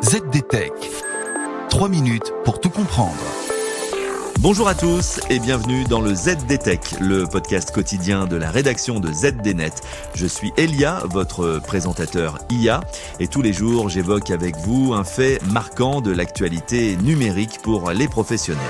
ZDTech. 3 minutes pour tout comprendre. Bonjour à tous et bienvenue dans le ZDTech, le podcast quotidien de la rédaction de ZDNet. Je suis Elia, votre présentateur IA, et tous les jours j'évoque avec vous un fait marquant de l'actualité numérique pour les professionnels.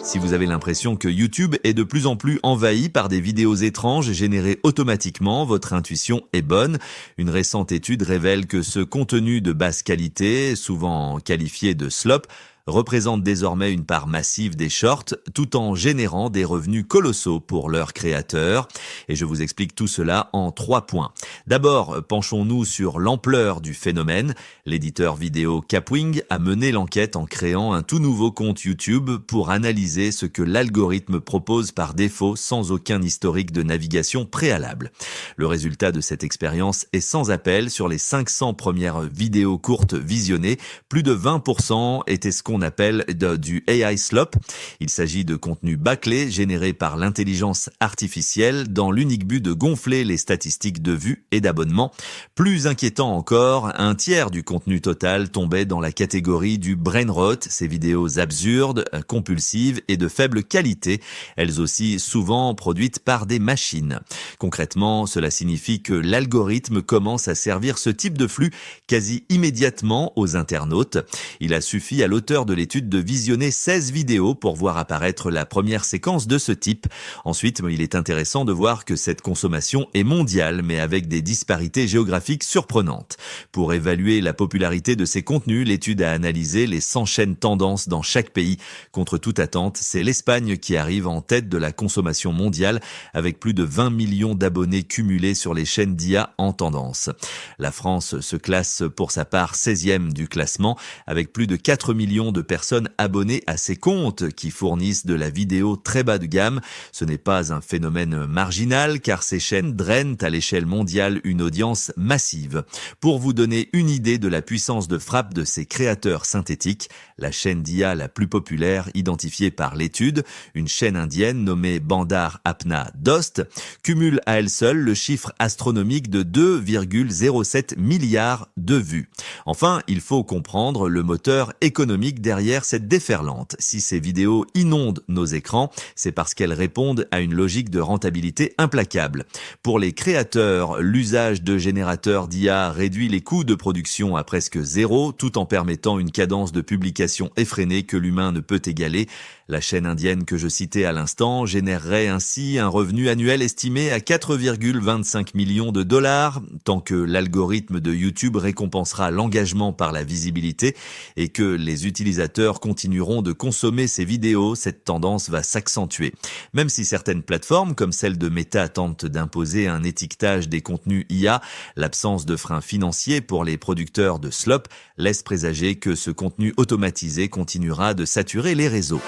Si vous avez l'impression que YouTube est de plus en plus envahi par des vidéos étranges générées automatiquement, votre intuition est bonne. Une récente étude révèle que ce contenu de basse qualité, souvent qualifié de slop, représente désormais une part massive des shorts, tout en générant des revenus colossaux pour leurs créateurs. Et je vous explique tout cela en 3 points. D'abord, penchons-nous sur l'ampleur du phénomène. L'éditeur vidéo Kapwing a mené l'enquête en créant un tout nouveau compte YouTube pour analyser ce que l'algorithme propose par défaut sans aucun historique de navigation préalable. Le résultat de cette expérience est sans appel. Sur les 500 premières vidéos courtes visionnées, plus de 20% étaient ce qu'on appelle du AI slop. Il s'agit de contenu bâclé généré par l'intelligence artificielle dans l'unique but de gonfler les statistiques de vues et d'abonnements. Plus inquiétant encore, un tiers du contenu total tombait dans la catégorie du brain rot, ces vidéos absurdes, compulsives et de faible qualité, elles aussi souvent produites par des machines. Concrètement, cela signifie que l'algorithme commence à servir ce type de flux quasi immédiatement aux internautes. Il a suffi à l'auteur de l'étude de visionner 16 vidéos pour voir apparaître la première séquence de ce type. Ensuite, il est intéressant de voir que cette consommation est mondiale, mais avec des disparités géographiques surprenantes. Pour évaluer la popularité de ces contenus, l'étude a analysé les 100 chaînes tendances dans chaque pays. Contre toute attente, c'est l'Espagne qui arrive en tête de la consommation mondiale, avec plus de 20 millions d'abonnés cumulés sur les chaînes d'IA en tendance. La France se classe pour sa part 16e du classement, avec plus de 4 millions de personnes abonnées à ces comptes qui fournissent de la vidéo très bas de gamme. Ce n'est pas un phénomène marginal car ces chaînes drainent à l'échelle mondiale une audience massive. Pour vous donner une idée de la puissance de frappe de ces créateurs synthétiques, la chaîne d'IA la plus populaire identifiée par l'étude, une chaîne indienne nommée Bandar Apna Dost, cumule à elle seule le chiffre astronomique de 2,07 milliards de vues. Enfin, il faut comprendre le moteur économique derrière cette déferlante. Si ces vidéos inondent nos écrans, c'est parce qu'elles répondent à une logique de rentabilité implacable. Pour les créateurs, l'usage de générateurs d'IA réduit les coûts de production à presque zéro, tout en permettant une cadence de publication effrénée que l'humain ne peut égaler. La chaîne indienne que je citais à l'instant générerait ainsi un revenu annuel estimé à 4,25 millions de dollars, tant que l'algorithme de YouTube récompensera l'engagement par la visibilité et que les utilisateurs continueront de consommer ces vidéos, cette tendance va s'accentuer. Même si certaines plateformes, comme celle de Meta, tentent d'imposer un étiquetage des contenus IA, l'absence de frein financier pour les producteurs de slop laisse présager que ce contenu automatisé continuera de saturer les réseaux.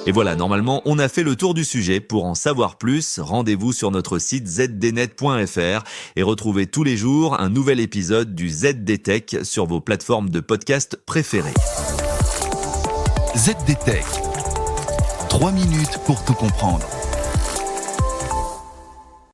Et voilà, normalement, on a fait le tour du sujet. Pour en savoir plus, rendez-vous sur notre site zdnet.fr et retrouvez tous les jours un nouvel épisode du ZDTech sur vos plateformes de podcast préférées. ZDTech. 3 minutes pour tout comprendre.